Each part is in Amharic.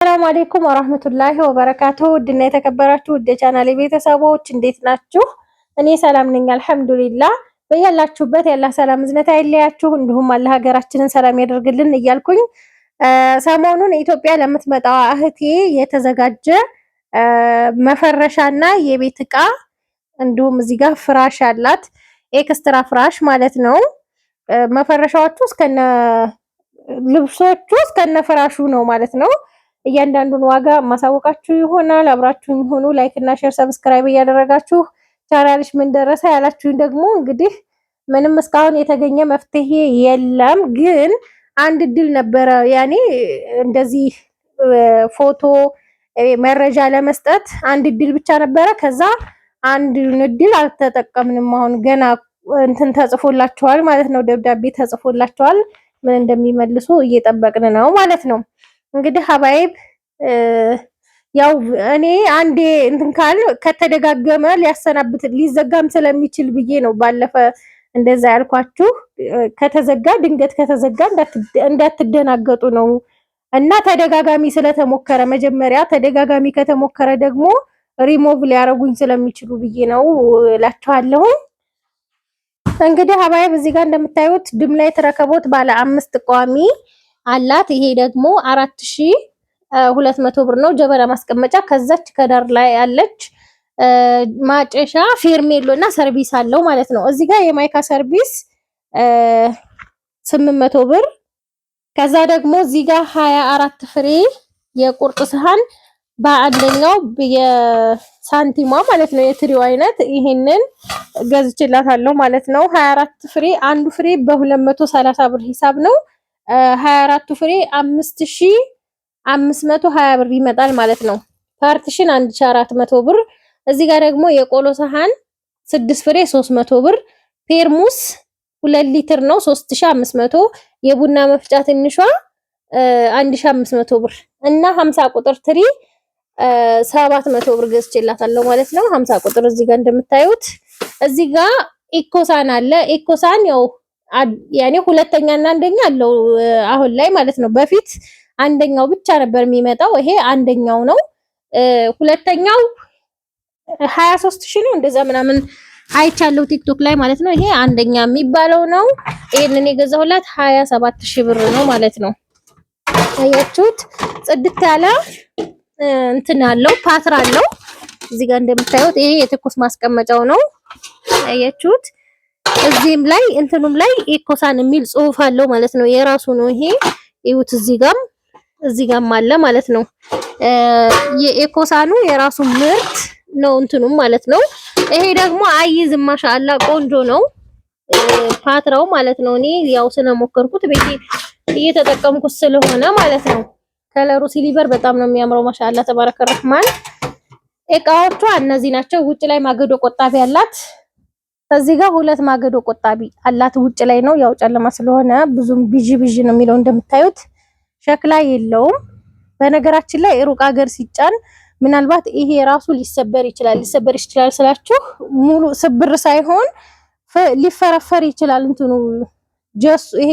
ሰላም አለይኩም ወራህመቱላሂ ወበረካቱ። ውድና የተከበራችሁ ውድ የቻናሌ ቤተሰቦች እንዴት ናችሁ? እኔ ሰላም ነኝ አልሐምዱሊላህ። በያላችሁበት ያላህ ሰላም እዝነት አይለያችሁ፣ እንዲሁም አላህ ሀገራችንን ሰላም ያደርግልን እያልኩኝ ሰሞኑን ኢትዮጵያ ለምትመጣው እህቴ የተዘጋጀ መፈረሻና የቤት እቃ እንዲሁም እዚህ ጋር ፍራሽ አላት፣ ኤክስትራ ፍራሽ ማለት ነው። መፈረሻዎቹ እስከነ ልብሶቹ እስከነ ፍራሹ ነው ማለት ነው። እያንዳንዱን ዋጋ ማሳወቃችሁ ይሆናል። አብራችሁኝ ሆኑ። ላይክ እና ሼር ሰብስክራይብ እያደረጋችሁ ቻናልሽ ምን ደረሰ ያላችሁኝ ደግሞ እንግዲህ ምንም እስካሁን የተገኘ መፍትሄ የለም፣ ግን አንድ እድል ነበረ። ያኔ እንደዚህ ፎቶ መረጃ ለመስጠት አንድ እድል ብቻ ነበረ። ከዛ አንድ እድል አልተጠቀምንም። አሁን ገና እንትን ተጽፎላቸዋል ማለት ነው፣ ደብዳቤ ተጽፎላቸዋል። ምን እንደሚመልሱ እየጠበቅን ነው ማለት ነው። እንግዲህ ሀባይብ ያው እኔ አንዴ እንትን ካል ከተደጋገመ ሊያሰናብት ሊዘጋም ስለሚችል ብዬ ነው ባለፈ እንደዛ ያልኳችሁ። ከተዘጋ ድንገት ከተዘጋ እንዳትደናገጡ ነው። እና ተደጋጋሚ ስለተሞከረ መጀመሪያ ተደጋጋሚ ከተሞከረ ደግሞ ሪሞቭ ሊያረጉኝ ስለሚችሉ ብዬ ነው እላችኋለሁ። እንግዲህ ሀባይብ እዚህ ጋር እንደምታዩት ድም ላይ ረከቦት ባለ 5 ቋሚ አላት። ይሄ ደግሞ 4200 ብር ነው። ጀበና ማስቀመጫ ከዛች ከዳር ላይ አለች። ማጨሻ ፌርሜሎ እና ሰርቪስ አለው ማለት ነው። እዚህ ጋር የማይካ ሰርቪስ 800 ብር። ከዛ ደግሞ እዚህ ጋር 24 ፍሬ የቁርጥ ሰሃን በአንደኛው የሳንቲሟ ማለት ነው የትሪው አይነት ይሄንን ገዝቼላታለሁ ማለት ነው። 24 ፍሬ አንዱ ፍሬ በ230 ብር ሂሳብ ነው። 24 ፍሬ 5520 ብር ይመጣል ማለት ነው። ፓርቲሽን 1400 ብር። እዚህ ጋር ደግሞ የቆሎ ሰሃን 6 ፍሬ 300 ብር። ፔርሙስ 2 ሊትር ነው 3500። የቡና መፍጫ ትንሿ 1500 ብር እና 50 ቁጥር ትሪ 700 ብር ገዝቼላታለሁ ማለት ነው። 50 ቁጥር እዚህ ጋር እንደምታዩት እዚህ ጋር ኢኮሳን አለ። ኢኮሳን ያው ያኔ ሁለተኛ እና አንደኛ አለው አሁን ላይ ማለት ነው። በፊት አንደኛው ብቻ ነበር የሚመጣው፣ ይሄ አንደኛው ነው። ሁለተኛው 23000 ነው እንደዛ ምናምን አይቻለው ቲክቶክ ላይ ማለት ነው። ይሄ አንደኛ የሚባለው ነው። ይሄንን የገዛሁላት 27000 ብር ነው ማለት ነው። አያችሁት? ጽድት ያለ እንትን አለው፣ ፓትር አለው። እዚህ ጋር እንደምታዩት ይሄ የትኩስ ማስቀመጫው ነው። አያችሁት? እዚህም ላይ እንትኑም ላይ ኢኮሳን የሚል ጽሁፍ አለው ማለት ነው። የራሱ ነው ይሄ ይሁት። እዚህ ጋርም አለ ማለት ነው። የኢኮሳኑ የራሱ ምርት ነው እንትኑም ማለት ነው። ይሄ ደግሞ አይዝም ማሻአላ ቆንጆ ነው ፓትራው ማለት ነው። እኔ ያው ስለሞከርኩት ቤቴ እየተጠቀምኩት ስለሆነ ማለት ነው። ከለሩ ሲሊቨር በጣም ነው የሚያምረው ማሻአላ ተባረከ ረህማን። እቃዎቿ እነዚህ ናቸው። ውጭ ላይ ማገዶ ቆጣቢ አላት። እዚህ ጋር 2 ማገዶ ቆጣቢ አላት። ውጭ ላይ ነው ያው ጨለማ ስለሆነ ብዙም ቢዥ ነው የሚለው። እንደምታዩት ሸክላ የለውም። በነገራችን ላይ ሩቅ ሀገር ሲጫን ምናልባት ይሄ ራሱ ሊሰበር ይችላል ስላችሁ ሙሉ ስብር ሳይሆን ሊፈረፈር ይችላል። እንትኑ ጀስ ይሄ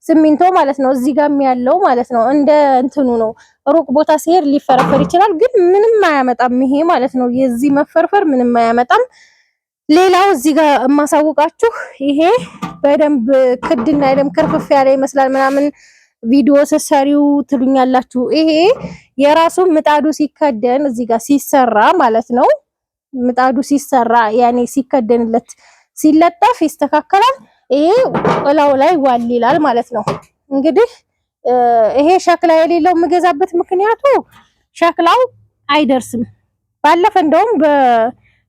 ሲሚንቶ ማለት ነው። እዚህ ጋርም ያለው ማለት ነው እንደ እንትኑ ነው። ሩቅ ቦታ ሲሄድ ሊፈረፈር ይችላል፣ ግን ምንም አያመጣም ይሄ ማለት ነው። የዚህ መፈርፈር ምንም አያመጣም። ሌላው እዚህ ጋር የማሳውቃችሁ ይሄ በደንብ ክድና አይደም ክርፍፍ ያለ ይመስላል ምናምን ቪዲዮ ሰሰሪው ትሉኛላችሁ። ይሄ የራሱ ምጣዱ ሲከደን እዚህ ጋር ሲሰራ ማለት ነው። ምጣዱ ሲሰራ ያኔ ሲከደንለት ሲለጠፍ ይስተካከላል። ይሄ እላው ላይ ዋል ይላል ማለት ነው። እንግዲህ ይሄ ሸክላ የሌለው የምገዛበት ምክንያቱ ሸክላው አይደርስም። ባለፈ እንደውም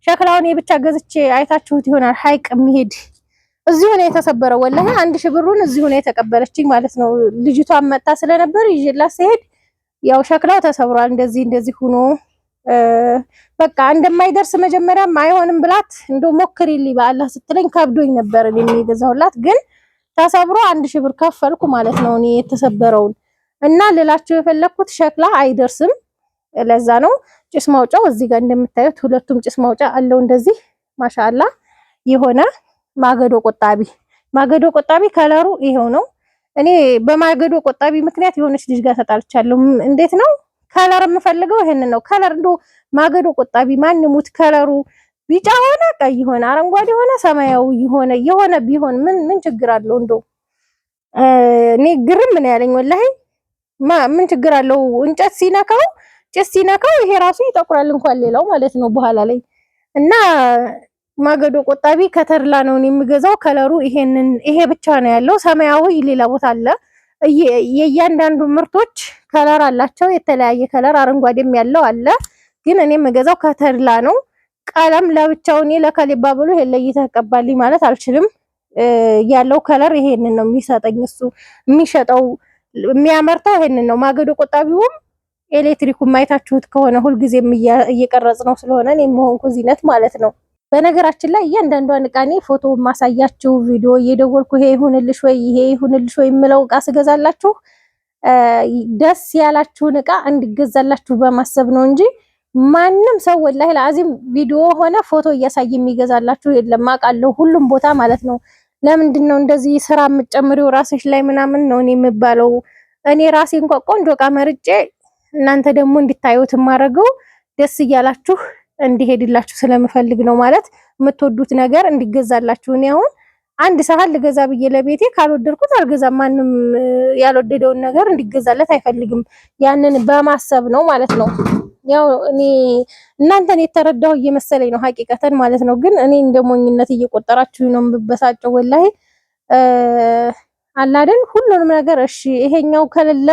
ሸክላውን የብቻ ገዝቼ አይታችሁት ይሆናል። ሀይቅ የሚሄድ እዚሁ ነው የተሰበረው። ወላሂ 1000 ብሩን እዚሁ ነው የተቀበለችኝ ማለት ነው። ልጅቷን መጣ ስለነበር ይዤላት ስሄድ ያው ሸክላው ተሰብሯል እንደዚህ ሆኖ በቃ እንደማይደርስ መጀመሪያም አይሆንም ብላት እንደው ሞክሪልኝ በአላህ ስትለኝ ከብዶኝ ነበር እኔ የገዛሁላት። ግን ተሰብሮ 1000 ብር ከፈልኩ ማለት ነው እኔ የተሰበረውን። እና ልላችሁ የፈለኩት ሸክላ አይደርስም፣ ለዛ ነው። ጭስ ማውጫው እዚህ ጋር እንደምታዩት ሁለቱም ጭስ ማውጫ አለው እንደዚህ ማሻአላ የሆነ ማገዶ ቆጣቢ ከለሩ ይሄው ነው። እኔ በማገዶ ቆጣቢ ምክንያት የሆነች ልጅ ጋር ተጣልቻለሁ። እንዴት ነው ከለር የምፈልገው ይሄንን ነው። ከለር እንደው ማገዶ ቆጣቢ ማንሙት ከለሩ ቢጫ ሆነ ቀይ ሆነ አረንጓዴ ሆነ ሰማያዊ የሆነ ቢሆን ምን ችግር አለው? እንደው እኔ ግርም ምን ያለኝ ወላሂ ምን ችግር አለው? እንጨት ሲነካው ጭስ ሲነካው ይሄ ራሱ ይጠቁራል እንኳን ሌላው ማለት ነው በኋላ ላይ እና ማገዶ ቆጣቢ ከተርላ ነው የሚገዛው። ከለሩ ይሄ ብቻ ነው ያለው። ሰማያዊ ሌላ ቦታ አለ። የእያንዳንዱ ምርቶች ከለር አላቸው የተለያየ ከለር፣ አረንጓዴም ያለው አለ። ግን እኔ የምገዛው ከተርላ ነው። ቀለም ለብቻው እኔ ለከሊባ ብሎ ይሄን ለይተህ ቀባልኝ ማለት አልችልም። ያለው ከለር ይሄንን ነው የሚሰጠኝ። እሱ የሚሸጠው የሚያመርተው ይሄንን ነው። ማገዶ ቆጣቢውም ኤሌክትሪኩን ማይታችሁት ከሆነ ሁልጊዜም እየቀረጽ ነው ስለሆነ እኔ የምሆንኩ ዚነት ማለት ነው። በነገራችን ላይ እያንዳንዷን እቃ እኔ ፎቶ ማሳያችሁ ቪዲዮ እየደወልኩ ይሄ ይሁንልሽ ወይ ይሄ ይሁንልሽ ወይ የምለው እቃ ስገዛላችሁ ደስ ያላችሁን እቃ እንዲገዛላችሁ በማሰብ ነው እንጂ ማንም ሰው ወላሂ ለአዚም ቪዲዮ ሆነ ፎቶ እያሳየ የሚገዛላችሁ የለም። አውቃለሁ ሁሉም ቦታ ማለት ነው። ለምንድን ነው እንደዚህ ስራ የምትጨምሪው ራስሽ ላይ ምናምን ነው እኔ የምባለው። እኔ ራሴ እንኳን ቆንጆ እቃ መርጬ እናንተ ደግሞ እንድታዩት የማደርገው ደስ እያላችሁ እንዲሄድላችሁ ስለምፈልግ ነው። ማለት የምትወዱት ነገር እንዲገዛላችሁ። እኔ አሁን አንድ ሳህን ልገዛ ብዬ ለቤቴ ካልወደድኩት አልገዛም። ማንም ያልወደደውን ነገር እንዲገዛለት አይፈልግም። ያንን በማሰብ ነው ማለት ነው። ያው እኔ እናንተን የተረዳሁ እየመሰለኝ ነው ሀቂቀተን ማለት ነው። ግን እኔ እንደሞኝነት እየቆጠራችሁ ነው የምበሳጨው ወላሂ አላደን ሁሉንም ነገር እሺ ይሄኛው ከሌለ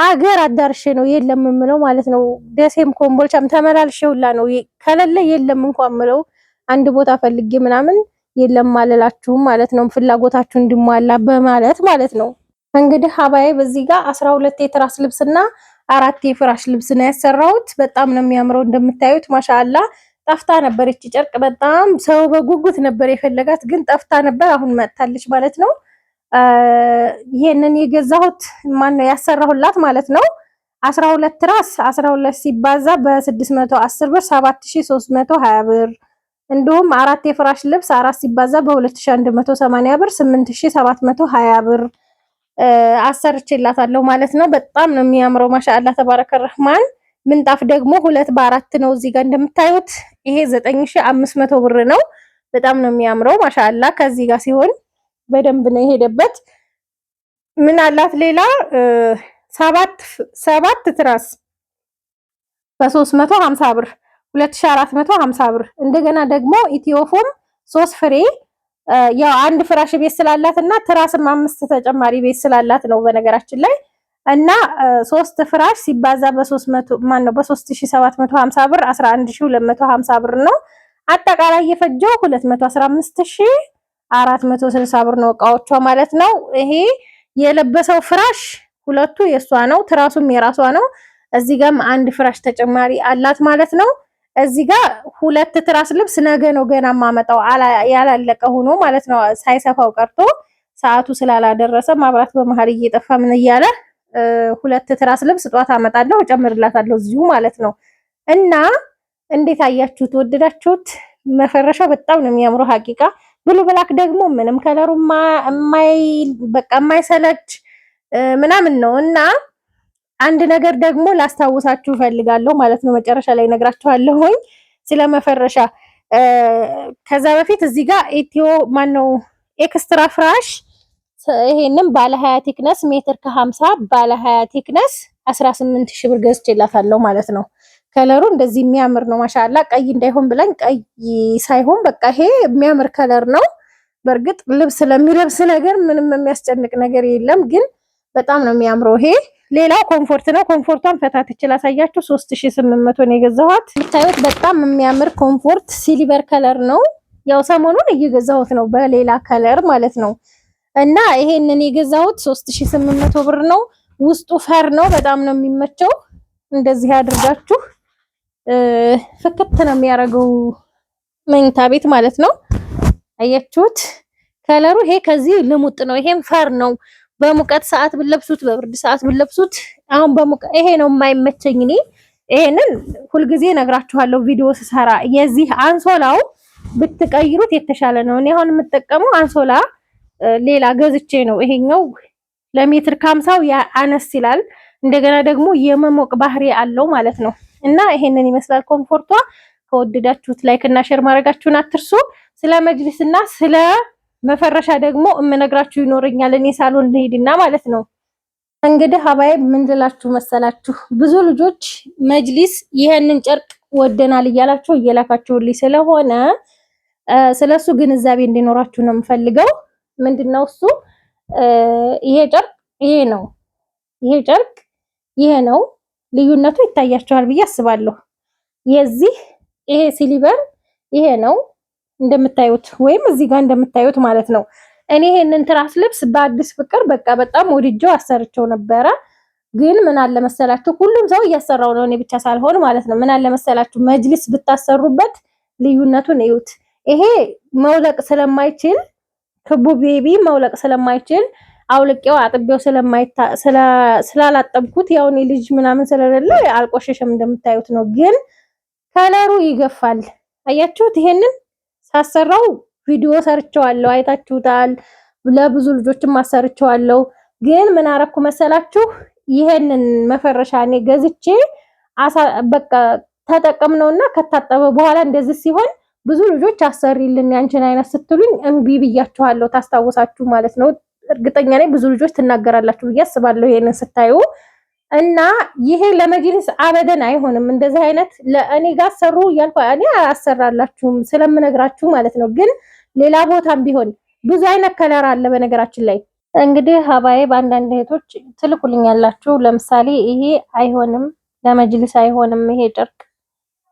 አገር አዳርሼ ነው የለም የምለው ማለት ነው። ደሴም ኮምቦልቻም ተመላልሼ ሁላ ነው ከሌለ የለም እንኳን ምለው አንድ ቦታ ፈልጌ ምናምን የለም ማለላችሁም ማለት ነው። ፍላጎታችሁ እንዲሟላ በማለት ማለት ነው። እንግዲህ ሀባዬ በዚህ ጋር 12 የትራስ ልብስና 4 የፍራሽ ልብስ ነው ያሰራሁት። በጣም ነው የሚያምረው እንደምታዩት ማሻአላ። ጠፍታ ነበር እቺ ጨርቅ በጣም ሰው በጉጉት ነበር የፈለጋት ግን ጠፍታ ነበር። አሁን መጥታለች ማለት ነው። ይሄንን የገዛሁት ማን ነው ያሰራሁላት ማለት ነው። 12 ትራስ 12 ሲባዛ በ610 ብር 7320 ብር። እንዲሁም 4 የፍራሽ ልብስ 4 ሲባዛ በ2180 ብር 8720 ብር አሰርቼላታለሁ ማለት ነው። በጣም ነው የሚያምረው ማሻአላ ተባረከ ረህማን። ምንጣፍ ደግሞ 2 በ4 ነው እዚህ ጋር እንደምታዩት። ይሄ 9500 ብር ነው። በጣም ነው የሚያምረው ማሻአላ። ከዚህ ጋር ሲሆን በደንብ ነው የሄደበት። ምን አላት ሌላ 7 ትራስ በ350 ብር 2450 ብር። እንደገና ደግሞ ኢትዮፎም 3 ፍሬ ያው አንድ ፍራሽ ቤት ስላላትና ትራስም 5 ተጨማሪ ቤት ስላላት ነው በነገራችን ላይ እና 3 ፍራሽ ሲባዛ በ300 ማን ነው በ3750 ብር 11250 ብር ነው። አጠቃላይ የፈጀው 215460 ብር ነው እቃዎቿ ማለት ነው። ይሄ የለበሰው ፍራሽ ሁለቱ የሷ ነው፣ ትራሱም የራሷ ነው። እዚህ ጋርም አንድ ፍራሽ ተጨማሪ አላት ማለት ነው። እዚህ ጋር 2 ትራስ ልብስ ነገ ነው ገና ማመጣው ያላለቀ ሆኖ ማለት ነው። ሳይሰፋው ቀርቶ ሰዓቱ ስላላደረሰ ማብራት በመሃል እየጠፋ ምን እያለ 2 ትራስ ልብስ ጧት አመጣለሁ እጨምርላታለሁ እዚሁ ማለት ነው። እና እንዴት አያችሁት? ወደዳችሁት? መፈረሻው በጣም ነው የሚያምረው ሀቂቃ። ብሉ ብላክ ደግሞ ምንም ከለሩ የማይሰለች ምናምን ነው። እና አንድ ነገር ደግሞ ላስታውሳችሁ ፈልጋለሁ ማለት ነው። መጨረሻ ላይ ነግራችኋለሁኝ ስለመፈረሻ። ከዛ በፊት እዚህ ጋር ኢትዮ ማነው ኤክስትራ ፍራሽ ይሄንን ባለ 20 ቲክነስ ሜትር ከ50 ባለ 20 ቲክነስ 18000 ብር ገዝቼላታለሁ ማለት ነው። ከለሩ እንደዚህ የሚያምር ነው ማሻአላ። ቀይ እንዳይሆን ብላኝ ቀይ ሳይሆን በቃ ይሄ የሚያምር ከለር ነው። በእርግጥ ልብስ ለሚለብስ ነገር ምንም የሚያስጨንቅ ነገር የለም፣ ግን በጣም ነው የሚያምረው ይሄ። ሌላው ኮምፎርት ነው። ኮምፎርቷን ፈታትቼ ላሳያችሁ። 3800 ነው የገዛኋት። የምታዩት በጣም የሚያምር ኮምፎርት ሲልቨር ከለር ነው። ያው ሰሞኑን እየገዛሁት ነው በሌላ ከለር ማለት ነው። እና ይሄንን የገዛሁት 3800 ብር ነው። ውስጡ ፈር ነው። በጣም ነው የሚመቸው። እንደዚህ አድርጋችሁ ፍክት ነው የሚያደርገው መኝታ ቤት ማለት ነው። አያችሁት? ከለሩ ይሄ ከዚህ ልሙጥ ነው። ይሄም ፈር ነው። በሙቀት ሰዓት ብለብሱት፣ በብርድ ሰዓት ብለብሱት። አሁን በሙቀት ይሄ ነው የማይመቸኝ እኔ። ይሄንን ሁልጊዜ ነግራችኋለሁ ቪዲዮ ስሰራ። የዚህ አንሶላው ብትቀይሩት የተሻለ ነው። እኔ አሁን የምጠቀመው አንሶላ ሌላ ገዝቼ ነው። ይሄኛው ለሜትር ከ50 ያ አነስ ይላል። እንደገና ደግሞ የመሞቅ ባህሪ አለው ማለት ነው። እና ይሄንን ይመስላል ኮምፎርቷ። ከወደዳችሁት ላይክ እና ሼር ማድረጋችሁን አትርሱ። ስለ መጅሊስና ስለ መፈረሻ ደግሞ እምነግራችሁ ይኖረኛል። እኔ ሳሎን ልሄድና ማለት ነው። እንግዲህ ሀባይ ምን ልላችሁ መሰላችሁ፣ ብዙ ልጆች መጅሊስ ይሄንን ጨርቅ ወደናል እያላችሁ እየላካችሁልኝ ስለሆነ ስለሱ ግንዛቤ እንዲኖራችሁ ነው የምፈልገው። ምንድነው እሱ? ይሄ ጨርቅ ይሄ ነው፣ ይሄ ጨርቅ ይሄ ነው። ልዩነቱ ይታያችኋል ብዬ አስባለሁ። የዚህ ይሄ ሲሊቨር ይሄ ነው እንደምታዩት፣ ወይም እዚህ ጋር እንደምታዩት ማለት ነው። እኔ ይሄንን ትራስ ልብስ በአዲስ ፍቅር በቃ በጣም ወድጄው አሰርቸው ነበረ። ግን ምን አለ መሰላችሁ፣ ሁሉም ሰው እያሰራው ነው፣ እኔ ብቻ ሳልሆን ማለት ነው። ምን አለ መሰላችሁ፣ መጅሊስ ብታሰሩበት ልዩነቱን እዩት። ይሄ መውለቅ ስለማይችል ክቡ ቤቢ መውለቅ ስለማይችል አውልቄው አጥቤው ስላላጠብኩት ያው እኔ ልጅ ምናምን ስለሌለ አልቆሸሸም እንደምታዩት ነው። ግን ከለሩ ይገፋል። አያችሁት? ይሄንን ሳሰራው ቪዲዮ ሰርቸዋለሁ፣ አይታችሁታል። ለብዙ ልጆችም አሰርቸዋለሁ። ግን ምን አረኩ መሰላችሁ? ይሄንን መፈረሻ እኔ ገዝቼ በቃ ተጠቀምነውና ከታጠበ በኋላ እንደዚህ ሲሆን ብዙ ልጆች አሰሪልን ያንቺን አይነት ስትሉኝ እምቢ ብያችኋለሁ። ታስታውሳችሁ ማለት ነው። እርግጠኛ ነኝ ብዙ ልጆች ትናገራላችሁ ብዬ አስባለሁ ይሄንን ስታዩ። እና ይሄ ለመጅሊስ አበደን አይሆንም። እንደዚህ አይነት ለእኔ ጋር ሰሩ እያልኩ እኔ አሰራላችሁም ስለምነግራችሁ ማለት ነው። ግን ሌላ ቦታም ቢሆን ብዙ አይነት ከለር አለ። በነገራችን ላይ እንግዲህ ሀባይ በአንዳንድ እህቶች ትልኩልኛላችሁ። ለምሳሌ ይሄ አይሆንም፣ ለመጅሊስ አይሆንም ይሄ ጨርቅ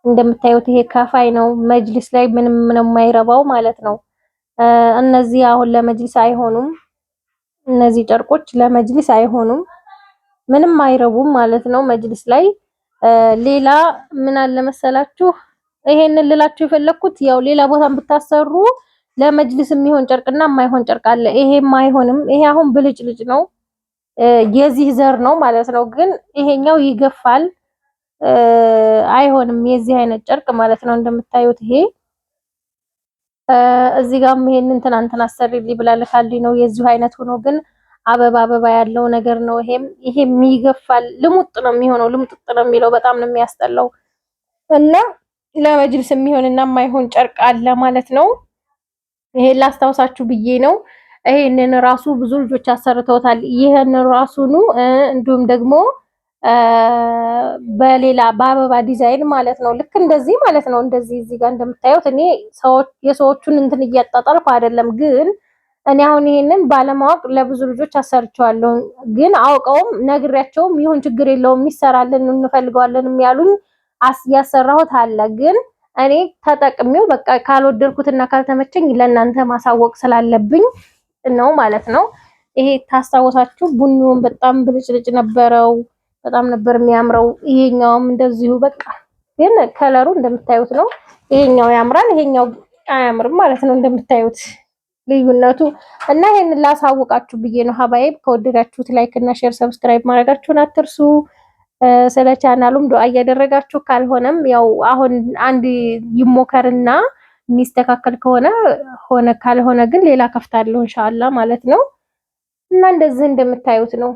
እንደምታዩት ይሄ ከፋይ ነው። መጅሊስ ላይ ምንም የማይረባው ማለት ነው። እነዚህ አሁን ለመጅሊስ አይሆኑም። እነዚህ ጨርቆች ለመጅሊስ አይሆኑም፣ ምንም አይረቡም ማለት ነው መጅሊስ ላይ። ሌላ ምን አለ መሰላችሁ፣ ይሄንን ልላችሁ የፈለኩት ያው ሌላ ቦታም ብታሰሩ ለመጅሊስ የሚሆን ጨርቅና የማይሆን ጨርቅ አለ። ይሄም አይሆንም። ይሄ አሁን ብልጭልጭ ነው፣ የዚህ ዘር ነው ማለት ነው። ግን ይሄኛው ይገፋል፣ አይሆንም የዚህ አይነት ጨርቅ ማለት ነው። እንደምታዩት ይሄ እዚህ ጋርም ይሄንን ትናንትና አሰሪልኝ ብላለካልኝ ነው የዚሁ አይነት ሆኖ ግን አበባ አበባ ያለው ነገር ነው። ይሄም ይገፋል፣ ልሙጥ ነው የሚሆነው፣ ልሙጥጥ ነው የሚለው፣ በጣም ነው የሚያስጠላው። እና ለመጅልስ የሚሆንና የማይሆን ጨርቅ አለ ማለት ነው። ይሄን ላስታውሳችሁ ብዬ ነው። ይሄንን ራሱ ብዙ ልጆች አሰርተውታል። ይሄንን ራሱኑ እንዲሁም ደግሞ በሌላ በአበባ ዲዛይን ማለት ነው። ልክ እንደዚህ ማለት ነው። እንደዚህ እዚህ ጋር እንደምታዩት እኔ የሰዎቹን እንትን እያጣጣልኩ አይደለም፣ ግን እኔ አሁን ይሄንን ባለማወቅ ለብዙ ልጆች አሰርቸዋለሁ። ግን አውቀውም ነግሬያቸውም ይሁን ችግር የለውም ይሰራልን እንፈልገዋለን ያሉኝ ያሰራሁት አለ። ግን እኔ ተጠቅሜው በቃ ካልወደድኩትና ካልተመቸኝ ለእናንተ ማሳወቅ ስላለብኝ ነው ማለት ነው። ይሄ ታስታውሳችሁ ቡኒውን በጣም ብልጭልጭ ነበረው፣ በጣም ነበር የሚያምረው። ይሄኛውም እንደዚሁ በቃ ግን ከለሩ እንደምታዩት ነው። ይሄኛው ያምራል፣ ይሄኛው አያምርም ማለት ነው። እንደምታዩት ልዩነቱ እና ይሄንን ላሳውቃችሁ ብዬ ነው። ሀባይብ ከወደዳችሁት ላይክ እና ሼር ሰብስክራይብ ማድረጋችሁን አትርሱ። ስለ ቻናሉም ዱአ እያደረጋችሁ ካልሆነም ያው አሁን አንድ ይሞከርና የሚስተካከል ከሆነ ሆነ፣ ካልሆነ ግን ሌላ ከፍታለሁ ኢንሻአላህ ማለት ነው። እና እንደዚህ እንደምታዩት ነው።